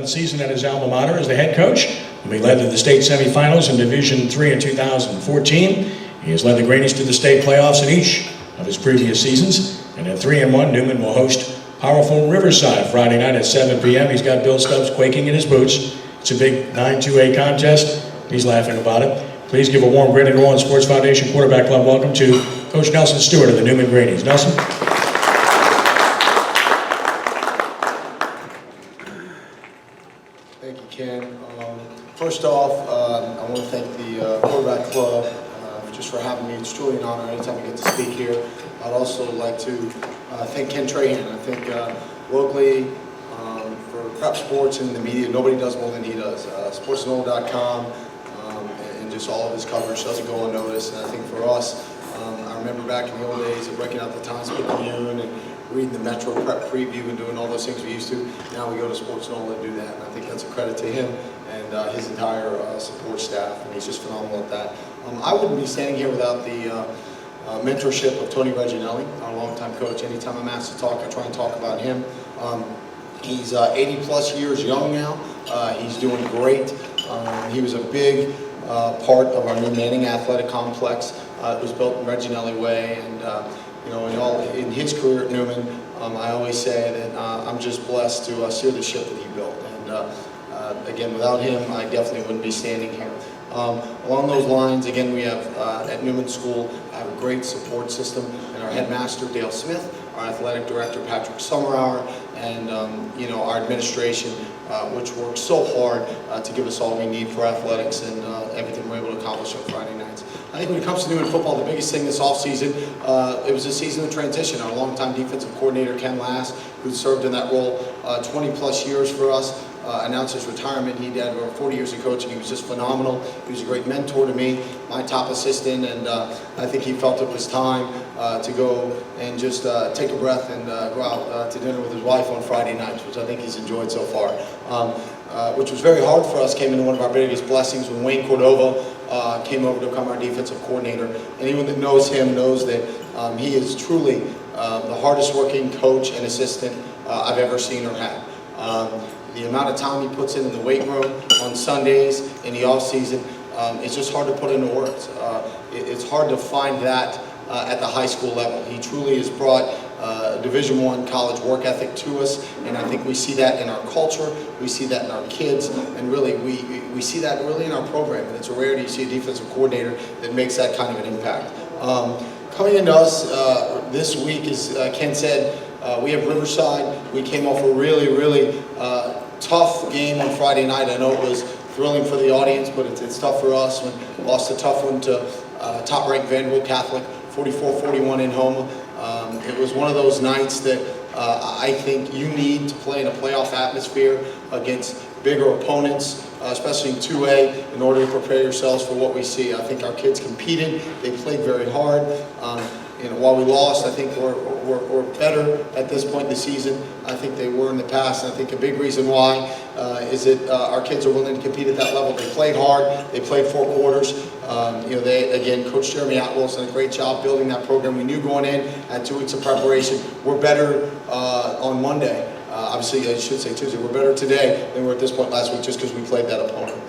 11th season at his alma mater as the head coach. He led to the state semifinals in Division III in 2014. He has led the Greenies to the state playoffs in each of his previous seasons. And at 3-1, Newman will host powerful Riverside Friday night at 7 p.m. He's got Bill Stubbs quaking in his boots. It's a big 9-2A contest. He's laughing about it. Please give a warm greeting to New Orleans Sports Foundation Quarterback Club welcome to Coach Nelson Stewart of the Newman Greenies. Nelson? Thank you, Ken. First off, I want to thank the Quarterback Club just for having me. It's truly an honor anytime I get to speak here. I'd also like to thank Ken Trahan. I think locally for prep sports and the media, nobody does more than he does. SportsNola.com and just all of his coverage doesn't go unnoticed. And I think for us, I remember back in the old days of breaking out the Times-Picayune and reading the Metro Prep Preview and doing all those things we used to. Now we go to SportsNola and do that, and I think that's a credit to him and his entire support staff, and he's just phenomenal at that. I wouldn't be standing here without the mentorship of Tony Reginelli, our longtime coach. Anytime I'm asked to talk, I try and talk about him. He's 80 plus years young now. He's doing great. He was a big part of our new Manning Athletic Complex. It was built in Reginelli way, and you know, in his career at Newman, I always say that I'm just blessed to steer the ship that he built. And again, without him, I definitely wouldn't be standing here. Along those lines, again, we have at Newman School, I have a great support system, and our headmaster, Dale Smith, our athletic director, Patrick Summerhour, and you know, our administration, which works so hard to give us all we need for athletics and everything we're able to accomplish on Friday nights. I think when it comes to Newman football, the biggest thing this offseason, it was a season of transition. Our longtime defensive coordinator, Ken Lass, who served in that role 20 plus years for us, announced his retirement. He had over 40 years of coaching. He was just phenomenal. He was a great mentor to me, my top assistant, and I think he felt it was time to go and just take a breath and go out to dinner with his wife on Friday nights, which I think he's enjoyed so far. Which was very hard for us, came into one of our biggest blessings when Wayne Cordova came over to become our defensive coordinator. Anyone that knows him knows that he is truly the hardest working coach and assistant I've ever seen or had. The amount of time he puts in the weight room on Sundays in the off season, it's just hard to put into words. It's hard to find that at the high school level. He truly has brought Division I college work ethic to us, and I think we see that in our culture, we see that in our kids, and really we see that really in our program. And it's a rarity to see a defensive coordinator that makes that kind of an impact. Coming into us this week, as Ken said, we have Riverside. We came off a really tough game on Friday night. I know it was thrilling for the audience, but it's tough for us. We lost a tough one to top-ranked Vanderbilt Catholic, 44-41 in Houma. It was one of those nights that I think you need to play in a playoff atmosphere against bigger opponents, especially in 2A, in order to prepare yourselves for what we see. I think our kids competed. They played very hard. You know, while we lost, I think we're better at this point in the season. I think they were in the past, and I think a big reason why is that our kids are willing to compete at that level. They played hard. They played 4 quarters. You know, again, Coach Jeremy Atwell's done a great job building that program. We knew going in at 2 weeks of preparation, we're better on Monday. Obviously, I should say Tuesday. We're better today than we were at this point last week just because we played that opponent.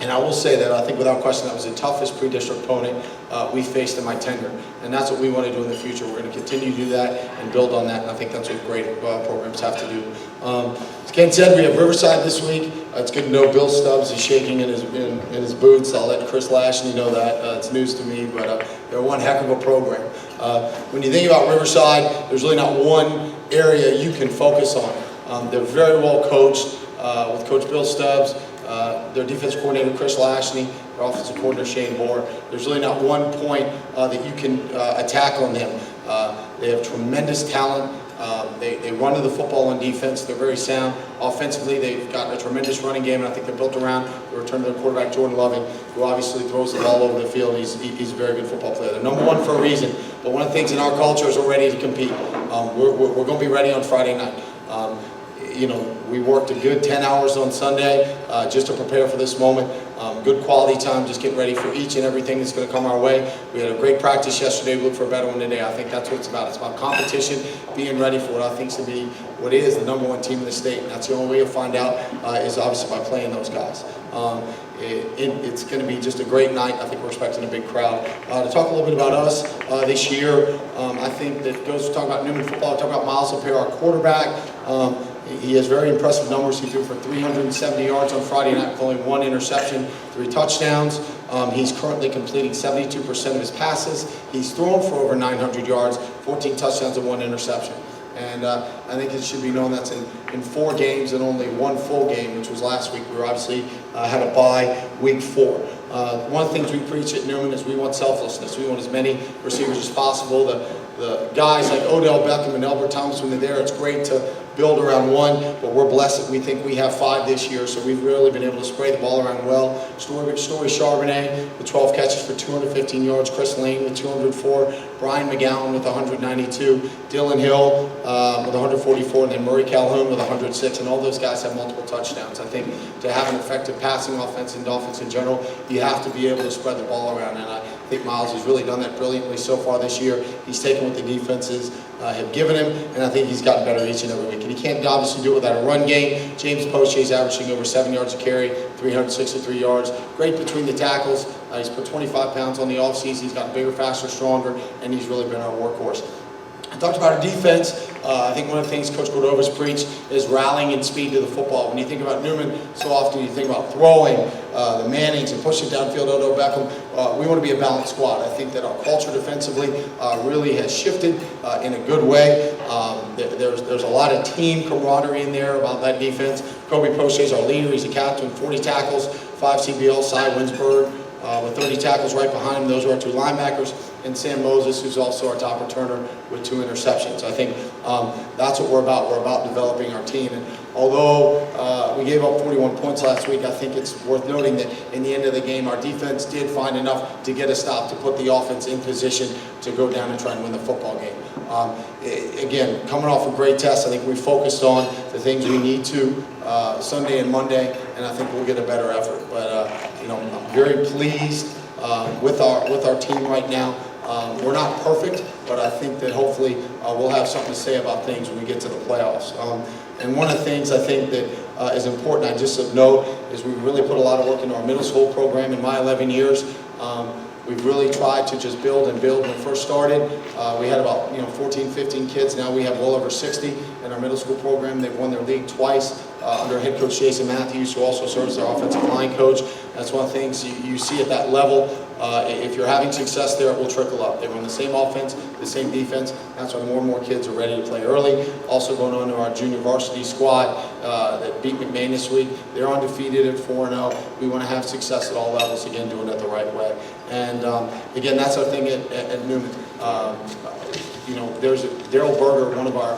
And I will say that I think without question that was the toughest pre-district opponent we faced in my tenure. And that's what we want to do in the future. We're going to continue to do that and build on that. And I think that's what great programs have to do. As Ken said, we have Riverside this week. It's good to know Bill Stubbs is shaking in his boots. I'll let Chris Lashney know that. It's news to me, but they're one heck of a program. When you think about Riverside, there's really not one area you can focus on. They're very well coached with Coach Bill Stubbs. Their defense coordinator, Chris Lashney, their offensive coordinator, Shane Moore. There's really not one point that you can attack on them. They have tremendous talent. They run to the football on defense. They're very sound. Offensively, they've got a tremendous running game, and I think they're built around the return to their quarterback, Jordan Loving, who obviously throws the ball over the field. He's a very good football player. They're number 1 for a reason, but one of the things in our culture is we're ready to compete. We're going to be ready on Friday night. You know, We worked a good 10 hours on Sunday just to prepare for this moment. Good quality time, just getting ready for each and everything that's going to come our way. We had a great practice yesterday. We look for a better one today. I think that's what it's about. It's about competition, being ready for what I think to be what is the #1 team in the state. And that's the only way you'll find out is obviously by playing those guys. It's going to be just a great night. I think we're expecting a big crowd. To talk a little bit about us this year, I think that goes to talk about Newman football, talk about Miles Lapierre, our quarterback. He has very impressive numbers. He threw for 370 yards on Friday night with only 1 interception, 3 touchdowns. He's currently completing 72% of his passes. He's thrown for over 900 yards, 14 touchdowns and 1 interception. And I think it should be known that's in 4 games and only 1 full game, which was last week. We were obviously had a bye week 4. One of the things we preach at Newman is we want selflessness. We want as many receivers as possible. The guys like Odell Beckham and Albert Thomas, when they're there, it's great to build around 1, but we're blessed that we think we have 5 this year, so we've really been able to spray the ball around well. Story Charbonnet with 12 catches for 215 yards, Chris Lane with 204, Brian McGowan with 192, Dylan Hill with 144, and then Murray Calhoun with 106, and all those guys have multiple touchdowns. I think to have an effective passing offense and Dolphins in general, you have to be able to spread the ball around, and I think Miles has really done that brilliantly so far this year. He's taken what the defenses have given him, and I think he's gotten better each and every week. And he can't obviously do it without a run game. James Poche is averaging over 7 yards a carry, 363 yards. Great between the tackles. He's put 25 pounds on the offseason. He's gotten bigger, faster, stronger, and he's really been our workhorse. I talked about our defense. I think one of the things Coach Cordova's preached is rallying and speed to the football. When you think about Newman, so often you think about throwing, the Mannings and pushing downfield, Odell Beckham. We want to be a balanced squad. I think that our culture defensively really has shifted in a good way. There's a lot of team camaraderie in there about that defense. Kobe Poche is our leader. He's a captain, 40 tackles, 5 CBL, Cy Winsberg with 30 tackles right behind him. Those are our 2 linebackers. And Sam Moses, who's also our top returner with 2 interceptions. I think that's what we're about. We're about developing our team. And although we gave up 41 points last week, I think it's worth noting that in the end of the game, our defense did find enough to get a stop, to put the offense in position to go down and try and win the football game. Again, coming off a great test, I think we focused on the things we need to Sunday and Monday, and I think we'll get a better effort. But I'm very pleased with our team right now. We're not perfect, but I think that hopefully we'll have something to say about things when we get to the playoffs. And one of the things I think that is important, I just note, is we've really put a lot of work into our middle school program in my 11 years. We've really tried to just build and build. When we first started, we had about 14, 15 kids. Now we have well over 60 in our middle school program. They've won their league twice under head coach Jason Matthews, who also serves as our offensive line coach. That's one of the things you see at that level. If you're having success there, it will trickle up. They run the same offense, the same defense. That's why more and more kids are ready to play early. Also going on to our junior varsity squad that beat McMain this week. They're undefeated at 4-0. We want to have success at all levels, again, doing it the right way. And again, that's our thing at Newman. There's Daryl Berger, one of our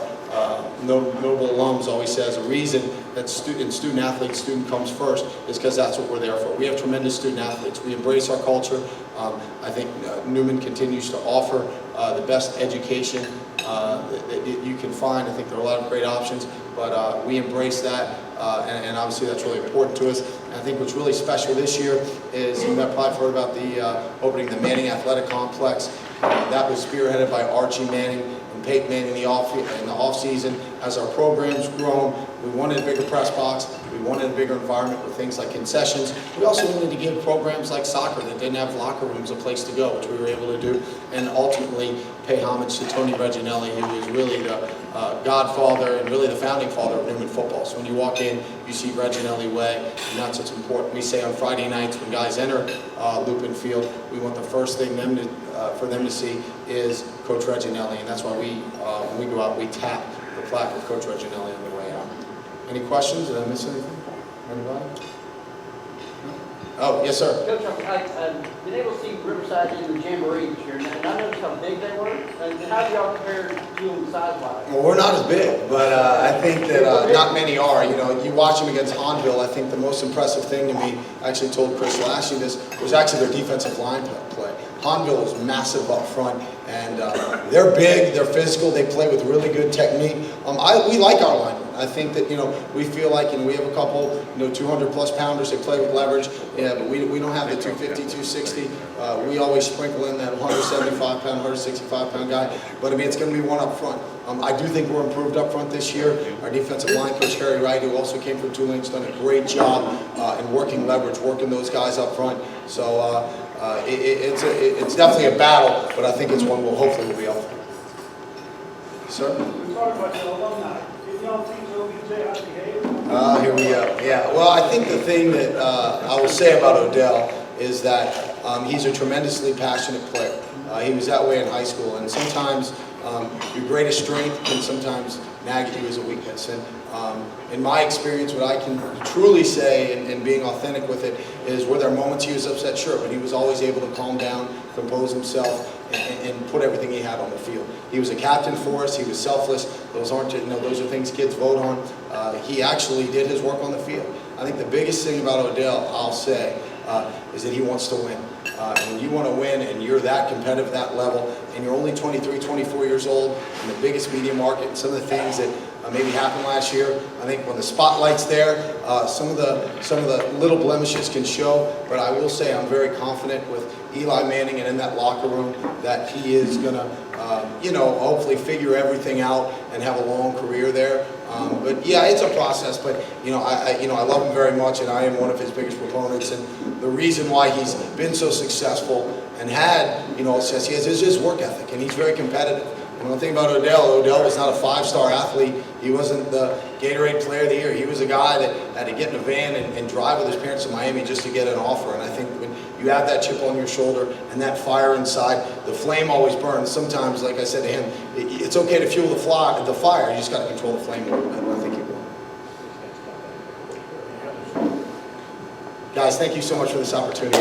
notable alums, always says a reason that student athletes, student comes first is because that's what we're there for. We have tremendous student athletes. We embrace our culture. I think Newman continues to offer the best education that you can find. I think there are a lot of great options, but we embrace that, and obviously that's really important to us. And I think what's really special this year is you might probably have heard about the opening the Manning Athletic Complex. That was spearheaded by Archie Manning and Peyton Manning in the off season. As our program's grown, we wanted a bigger press box. We wanted a bigger environment with things like concessions. We also wanted to give programs like soccer that didn't have locker rooms a place to go, which we were able to do, and ultimately pay homage to Tony Reginelli, who is really the godfather and really the founding father of Newman football. So when you walk in, you see Reginelli Way, and that's what's important. We say on Friday nights when guys enter Lupin Field, we want the first thing for them to see is Coach Reginelli, and that's why when we go out, we tap the plaque of Coach Reginelli on the way out. Any questions? Did I miss anything? Anybody? No? Oh, yes, sir. Coach, I've been able to see Riverside in the Jamboree this year, and I noticed how big they were. And how do y'all compare to them size-wise? Well, we're not as big, but I think that not many are. You watch them against Hahnville. I think the most impressive thing to me, I actually told Chris Lashley this, was actually their defensive line play. Hahnville was massive up front, And they're big, they're physical, they play with really good technique. We like our linemen. I think that, we feel like, we have a couple, 200-plus pounders that play with leverage. Yeah, but we don't have the 250, 260. We always sprinkle in that 175-pound, 165-pound guy. But, it's going to be one up front. I do think we're improved up front this year. Our defensive line coach, Harry Wright, who also came from Tulane, has done a great job in working leverage, working those guys up front. So it's definitely a battle, but I think it's one we'll hopefully be up for. Sir? We talked about your alumni. Did y'all think OBJ how to behave? Here we go. Yeah. Well, I think the thing that I will say about Odell is that he's a tremendously passionate player. He was that way in high school, and sometimes your greatest strength can sometimes nag at you as a weakness. And in my experience, what I can truly say, and being authentic with it, is were there moments he was upset? Sure, but he was always able to calm down, compose himself, and put everything he had on the field. He was a captain for us. He was selfless. Those aren't, those are things kids vote on. He actually did his work on the field. I think the biggest thing about Odell, I'll say, is that he wants to win. And when you want to win and you're that competitive, that level, and you're only 23, 24 years old in the biggest media market, and some of the things that maybe happened last year, I think when the spotlight's there, some of the little blemishes can show. But I will say I'm very confident with Eli Manning and in that locker room that he is going to, hopefully figure everything out and have a long career there. But yeah, it's a process. But I love him very much, and I am one of his biggest proponents. And the reason why he's been so successful and had, success he has is his work ethic, and he's very competitive. And one thing about Odell was not a five-star athlete. He wasn't the Gatorade Player of the Year. He was a guy that had to get in a van and drive with his parents to Miami just to get an offer. And I think when you have that chip on your shoulder and that fire inside, the flame always burns. Sometimes, like I said to him, it's okay to fuel the fire. You just got to control the flame a little bit, and I think he will. Guys, thank you so much for this opportunity.